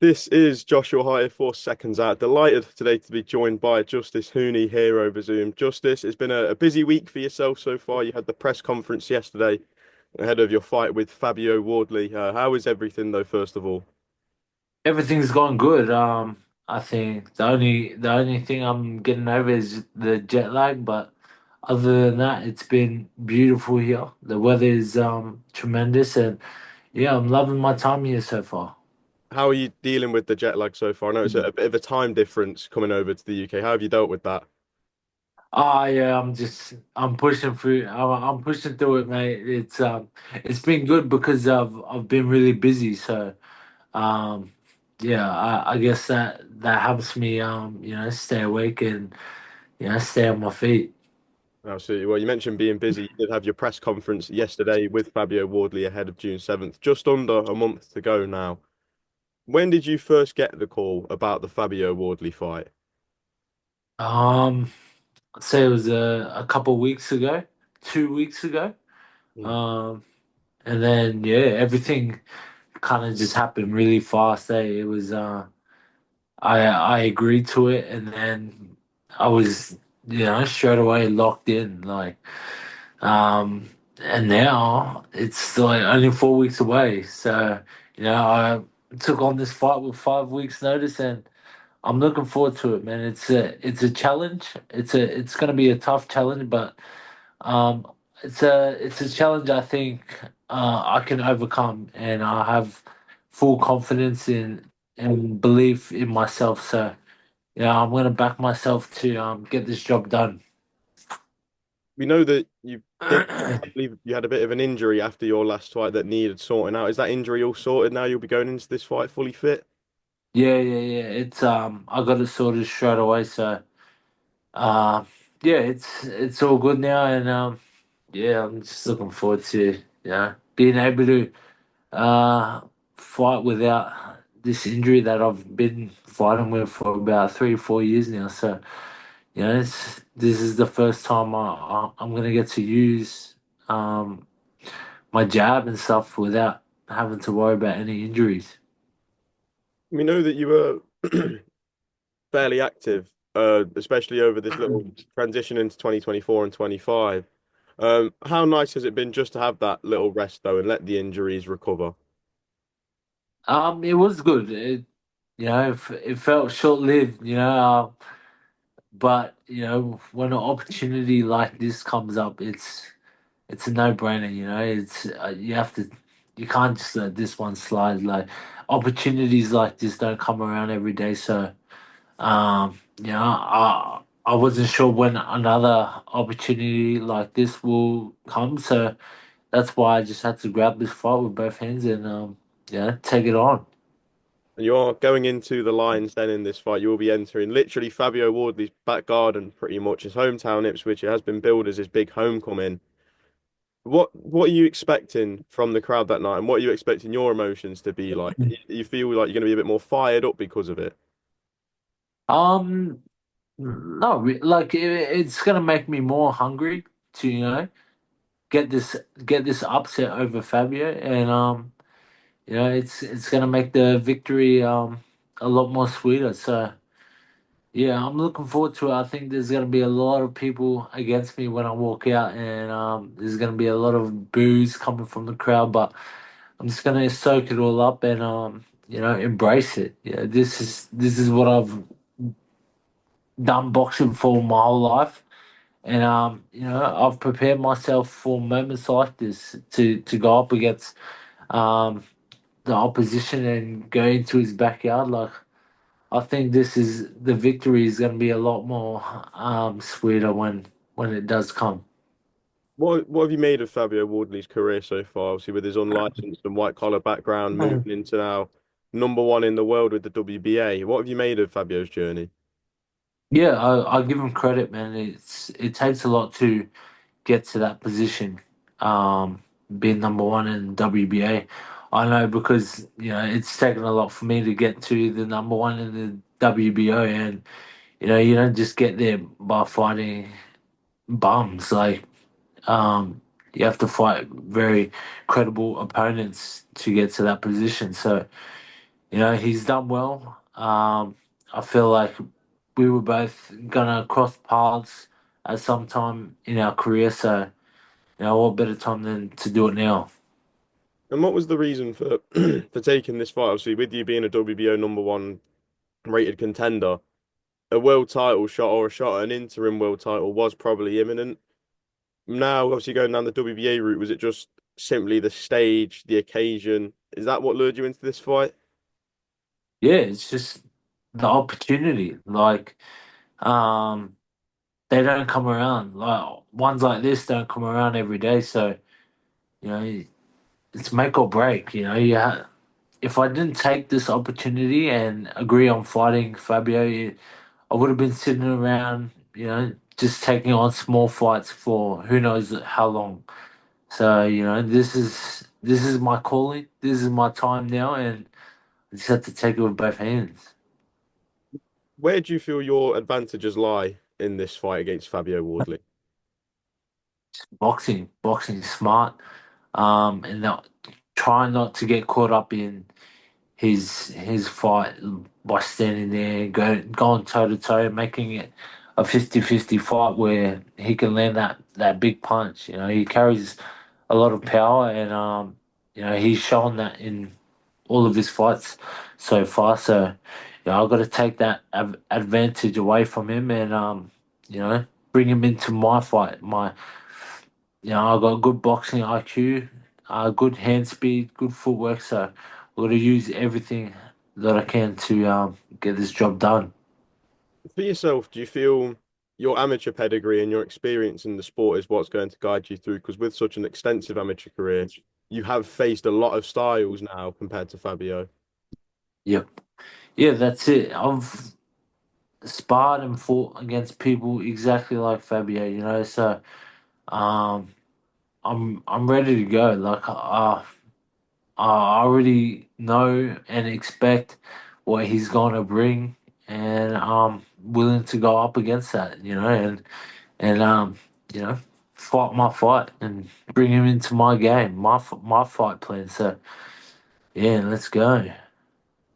This is Joshua Hart, 4 seconds out. Delighted today to be joined by Justis Huni here over Zoom. Justice, it's been a busy week for yourself so far. You had the press conference yesterday ahead of your fight with Fabio Wardley. How is everything though, first of all? Everything's going good. I think the only thing I'm getting over is the jet lag, but other than that, it's been beautiful here. The weather is tremendous, and yeah, I'm loving my time here so far. How are you dealing with the jet lag so far? I know it's a bit of a time difference coming over to the UK. How have you dealt with that? Yeah, I'm pushing through. I'm pushing through it, mate. It's been good because I've been really busy. So um, yeah, I guess that helps me stay awake and stay on my feet. Absolutely. Well, you mentioned being busy. You did have your press conference yesterday with Fabio Wardley ahead of June 7th, just under a month to go now. When did you first get the call about the Fabio Wardley fight? Um, I'd say it was a couple weeks ago, 2 weeks ago. Mm. Um, and then yeah, everything kind of just happened really fast. It was I agreed to it, and then I was straight away locked in. And now it's like only 4 weeks away. So I took on this fight with 5 weeks notice, and I'm looking forward to it, man. It's a challenge. It's gonna be a tough challenge, but um, it's a challenge I think I can overcome, and I have full confidence in and belief in myself. So I'm gonna back myself to get this job done. We know that you did, I believe you had a bit of an injury after your last fight that needed sorting out. Is that injury all sorted now? You'll be going into this fight fully fit? Yeah. It's I got it sorted straight away. So uh, yeah, it's all good now, and yeah, I'm just looking forward to being able to uh, fight without this injury that I've been fighting with for about 3 or 4 years now. So, this is the first time I'm gonna get to use um, my jab and stuff without having to worry about any injuries. We know that you were fairly active, especially over this little transition into 2024 and 25. How nice has it been just to have that little rest though and let the injuries recover? It was good. It felt short lived. But when an opportunity like this comes up, it's a no-brainer, it's you can't just let this one slide. Like, opportunities like this don't come around every day. So I wasn't sure when another opportunity like this will come, so that's why I just had to grab this fight with both hands and take it on. And you're going into the lines then in this fight. You will be entering literally Fabio Wardley's back garden, pretty much his hometown, Ipswich. It has been billed as his big homecoming. What are you expecting from the crowd that night, and what are you expecting your emotions to be like? You feel like you're going to be a bit more fired up because of it? um no, like it's gonna make me more hungry to get this get this upset over Fabio, and it's gonna make the victory a lot more sweeter. So yeah, I'm looking forward to it. I think there's gonna be a lot of people against me when I walk out, and there's gonna be a lot of boos coming from the crowd. But I'm just gonna soak it all up and embrace it. Yeah, this is what I've done boxing for my whole life, and I've prepared myself for moments like this to go up against um the opposition and go into his backyard. Like, I think this is the victory is going to be a lot more sweeter when it does come. What have you made of Fabio Wardley's career so far? Obviously, with his unlicensed and white collar background, moving into now number one in the world with the WBA. What have you made of Fabio's journey? Yeah, I give him credit, man. It takes a lot to get to that position, being number one in WBA. I know because it's taken a lot for me to get to the number one in the WBO, and you don't just get there by fighting bums. Like, you have to fight very credible opponents to get to that position. So he's done well. I feel like we were both gonna cross paths at some time in our career, so what better time than to do it now? And what was the reason for for taking this fight? Obviously, with you being a WBO number one rated contender, a world title shot or a shot at an interim world title was probably imminent. Now, obviously, going down the WBA route, was it just simply the stage, the occasion? Is that what lured you into this fight? Yeah, it's just the opportunity. Like, um, they don't come around. Like ones like this don't come around every day. So you know, it's make or break. If I didn't take this opportunity and agree on fighting Fabio, I would have been sitting around, just taking on small fights for who knows how long. So this is my calling. This is my time now, and I just have to take it with both hands. Where do you feel your advantages lie in this fight against Fabio Wardley? Boxing is smart. And not try not to get caught up in his fight by standing there, going toe to toe, making it a 50-50 fight where he can land that big punch. He carries a lot of power, and he's shown that in all of his fights so far. So, I've got to take that advantage away from him, and you know, bring him into my fight. I've got good boxing IQ, good hand speed, good footwork. So, I've got to use everything that I can to get this job done. For yourself, do you feel your amateur pedigree and your experience in the sport is what's going to guide you through? Because with such an extensive amateur career, you have faced a lot of styles now compared to Fabio. Yep. Yeah, that's it. I've sparred and fought against people exactly like Fabio, so um I'm ready to go. Like I already know and expect what he's gonna bring, and I'm willing to go up against that, and you know, fight my fight and bring him into my game, my fight plan. So yeah, let's go.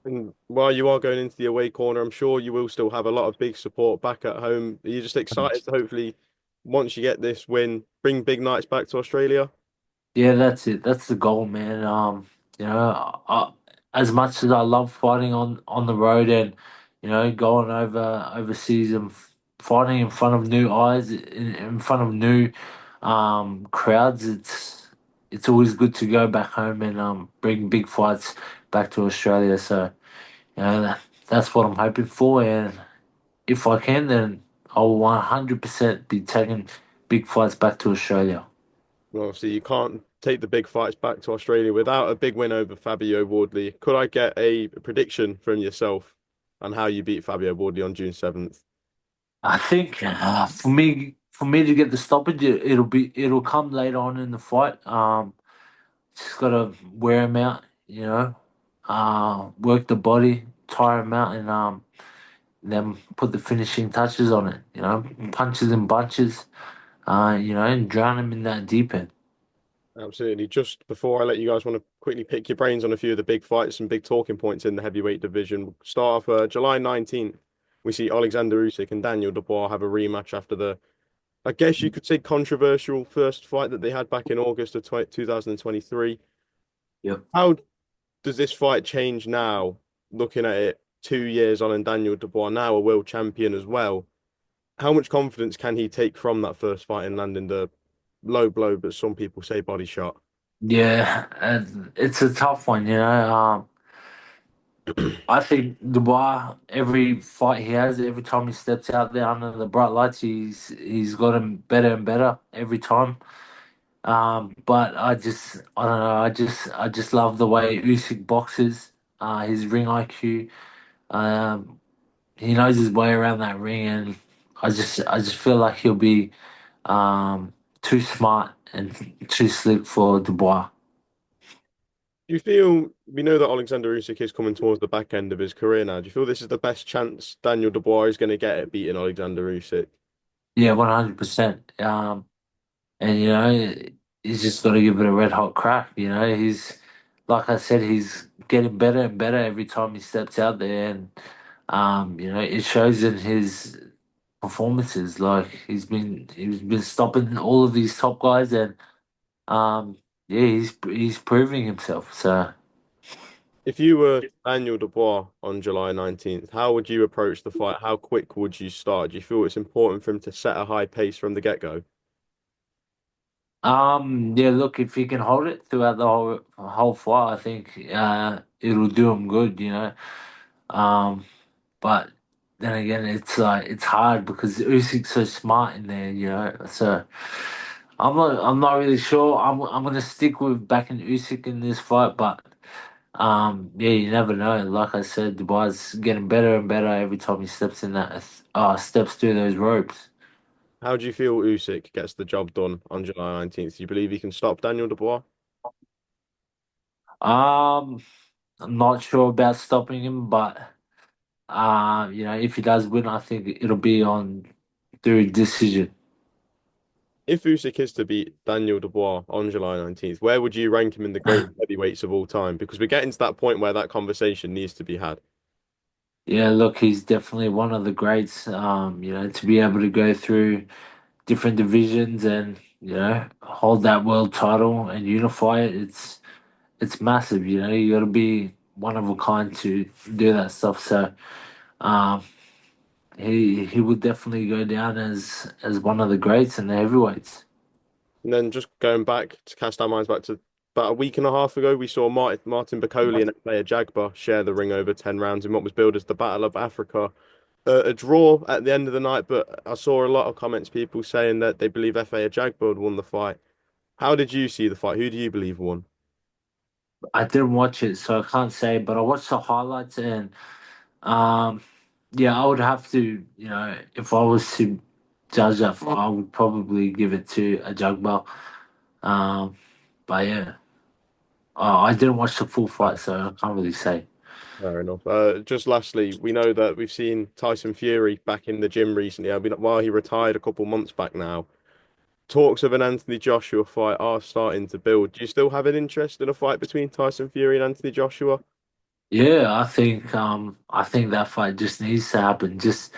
And while you are going into the away corner, I'm sure you will still have a lot of big support back at home. Are you just excited to hopefully, once you get this win, bring big nights back to Australia? Yeah, that's it. That's the goal, man. As much as I love fighting on the road and going overseas and fighting in front of new eyes, in front of new crowds, it's always good to go back home and bring big fights back to Australia. So that's what I'm hoping for, and if I can, then I'll 100% be taking big fights back to Australia. Well, obviously, you can't take the big fights back to Australia without a big win over Fabio Wardley. Could I get a prediction from yourself on how you beat Fabio Wardley on June 7th? I think for me to get the stoppage, it'll come later on in the fight. Just gotta wear him out, work the body, tire him out, and then put the finishing touches on it. Punches and bunches. And drown him in that deep end. Absolutely. Just before I let you guys want to quickly pick your brains on a few of the big fights and big talking points in the heavyweight division. We'll start off July 19th. We see Oleksandr Usyk and Daniel Dubois have a rematch after the, I guess you could say, controversial first fight that they had back in August of 2023. Yep. How does this fight change now, looking at it 2 years on and Daniel Dubois now a world champion as well? How much confidence can he take from that first fight and landing the low blow, but some people say body shot? Yeah, and it's a tough one. I think Dubois, every fight he has, every time he steps out there under the bright lights, he's gotten better and better every time. But I don't know. I just love the way Usyk boxes. His ring IQ. Um, he knows his way around that ring, and I just feel like he'll be too smart and too slick for Dubois. Do you feel we know that Alexander Usyk is coming towards the back end of his career now? Do you feel this is the best chance Daniel Dubois is going to get at beating Alexander Usyk? Yeah, 100%. And he's just got to give it a red hot crack. like I said, he's getting better and better every time he steps out there, and it shows in his performances. Like he's been stopping all of these top guys, and yeah, he's proving himself. So If you were Daniel Dubois on July 19th, how would you approach the fight? How quick would you start? Do you feel it's important for him to set a high pace from the get-go? yeah, look, if he can hold it throughout the whole fight, I think it'll do him good. Um, but then again, it's like it's hard because Usyk's so smart in there. So. I'm not really sure. I'm gonna stick with backing Usyk in this fight, but yeah, you never know. Like I said, Dubai's getting better and better every time he steps through those ropes. How do you feel Usyk gets the job done on July 19th? Do you believe he can stop Daniel Dubois? Um, I'm not sure about stopping him, but if he does win, I think it'll be on through decision. If Usyk is to beat Daniel Dubois on July 19th, where would you rank him in the great heavyweights of all time? Because we're getting to that point where that conversation needs to be had. Yeah, look, he's definitely one of the greats. To be able to go through different divisions and hold that world title and unify it, it's massive. You got to be one of a kind to do that stuff. So um he would definitely go down as one of the greats in the heavyweights. And then just going back to cast our minds back to about a week and a half ago, we saw Martin Bakole and player Jagba share the ring over 10 rounds in what was billed as the Battle of Africa. A draw at the end of the night, but I saw a lot of comments, people saying that they believe FA Jagba had won the fight. How did you see the fight? Who do you believe won? I didn't watch it, so I can't say, but I watched the highlights, and um yeah, I would have to, if I was to judge that fight, I would probably give it to a Jugba. Um but yeah, I didn't watch the full fight, so I can't really say. Fair enough. Just lastly, we know that we've seen Tyson Fury back in the gym recently. I mean, while he retired a couple months back now, talks of an Anthony Joshua fight are starting to build. Do you still have an interest in a fight between Tyson Fury and Anthony Joshua? Yeah, I think that fight just needs to happen just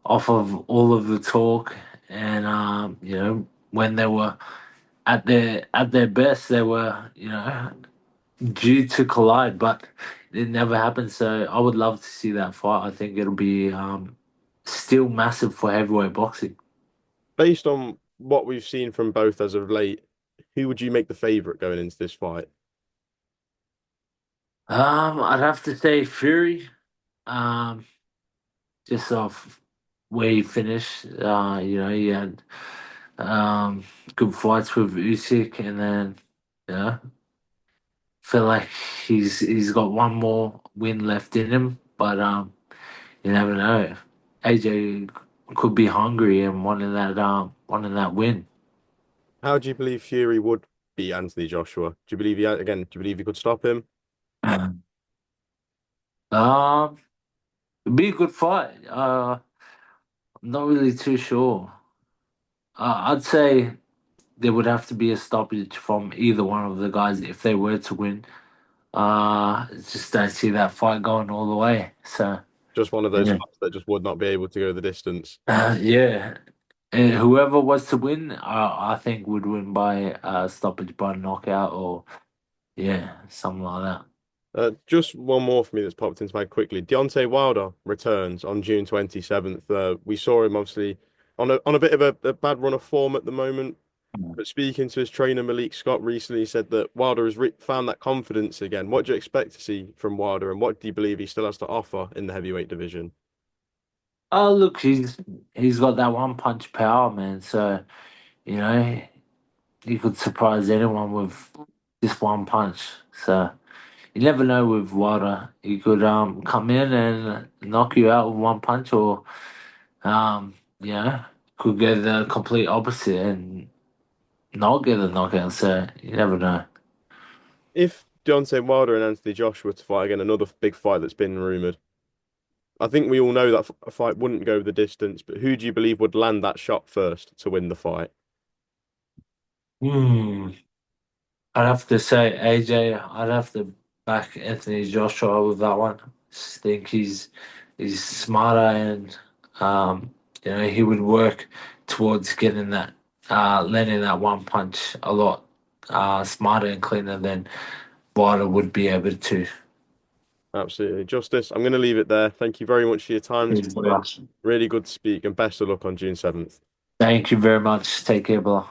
off of all of the talk, and when they were at their best, they were due to collide, but it never happened. So I would love to see that fight. I think it'll be still massive for heavyweight boxing. Based on what we've seen from both as of late, who would you make the favorite going into this fight? I'd have to say Fury. Um, just off where he finished. He had um good fights with Usyk, and then feel like he's got one more win left in him, but you never know. AJ could be hungry and wanting that win. How do you believe Fury would beat Anthony Joshua? Do you believe do you believe he could stop him? Um, It'd be a good fight. I'm not really too sure. I'd say there would have to be a stoppage from either one of the guys if they were to win. Just don't see that fight going all the way. So Just one of those yeah, fights that just would not be able to go the distance. yeah. Whoever was to win, I think would win by stoppage by knockout or yeah, something like that. Just one more for me that's popped into my head quickly. Deontay Wilder returns on June 27th. We saw him obviously on a bit of a bad run of form at the moment. But speaking to his trainer Malik Scott recently, he said that Wilder has re found that confidence again. What do you expect to see from Wilder, and what do you believe he still has to offer in the heavyweight division? Oh, look, he's got that one punch power, man. So you know he could surprise anyone with just one punch. So you never know with Wilder. He could come in and knock you out with one punch, or um could get the complete opposite and not get a knockout. So you never know. If Deontay Wilder and Anthony Joshua to fight again, another big fight that's been rumored, I think we all know that a fight wouldn't go the distance. But who do you believe would land that shot first to win the fight? Hmm. I'd have to say AJ. I'd have to back Anthony Joshua with that one. Just think he's smarter and he would work towards getting that landing that one punch a lot smarter and cleaner than Wilder would be able to. Absolutely. Justice, I'm going to leave it there. Thank you very much for your time this morning. Really good to speak and best of luck on June 7th. Thank you very much. Take care, bro.